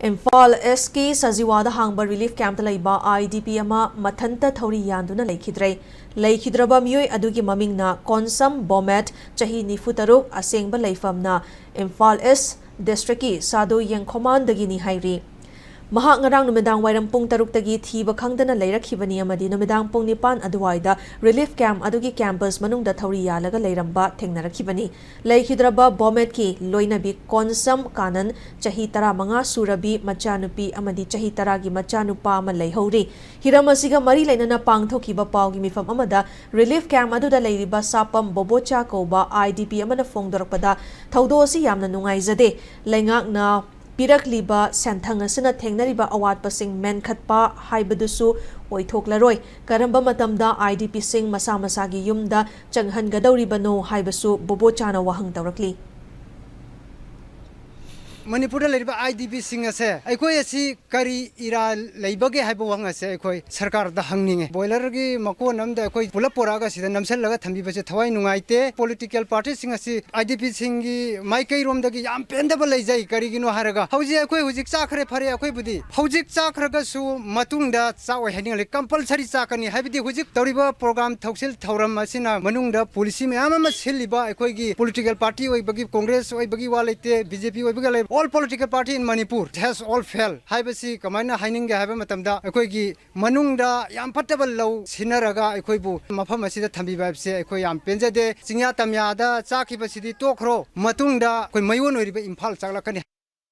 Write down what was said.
Imphal Eastki Sajiwa hangba relief camp laiba IDP ama mathanta thauri yanduna leikhidraba miyoi adugi mamingna Konsam Bomet chahi nifutaruk asengba laifamna Imphal East districtki Sadu Yengkhoman dagini hairi Mahak ngarang numedang wairam pung taruktagi thiba khangdana leirakhibani amadi numedang pung nipan aduwaida relief camp adugi campus manungda thauri yalaga leiramba thengnarakibani leikhidraba bomet ki loinabi Konsam kanan chahi tara manga surabi machanupi amadi chahi tara gi machanupa ama leihori hiramasiga mari leinana pangthokiba pawgi mifam amada relief camp aduda leiriba sapam bobocha koba IDP amana fongdorakpada thaudosi yamna nungaizade leingakna Pirakliba Santangasana Tengnariba Awat Passing Menkatpa Haibadusu Oithoklaroi Karamba Matamda IDP Sing Masamasagi Yumda Changhan Gadauribano Haibasu Bobochana Wahang Taurakli Manipur leba IDP sing ase aikoi asi kari ira leibage haibo wang ase aikoi sarkar da hangninge boiler gi mako namda aikoi pula poraga sida namsel laga thambi base thawai nungaite political party sing ase IDP sing gi maikai rom da gi yam pendable leijai kari gi no haraga hauji aikoi hujik chakhre phare aikoi budi hujik chakhraga su matungda chawai haning le compulsory chakani haibidi hujik toriba program thausil thauram asina manungda policy me ama siliba aikoi gi political party oi bagi congress oi bagi walaite BJP oi bagi all political party in Manipur has all failed. Haibasi kamaina haining ga haiba matamda akoi gi manungda yam fattable law sinaraga akoi bu mafam asida thambi vibe se akoi yam penjade chingya tamya da chaki basidi tokro matungda koi mayon oriba Imphal chaklakani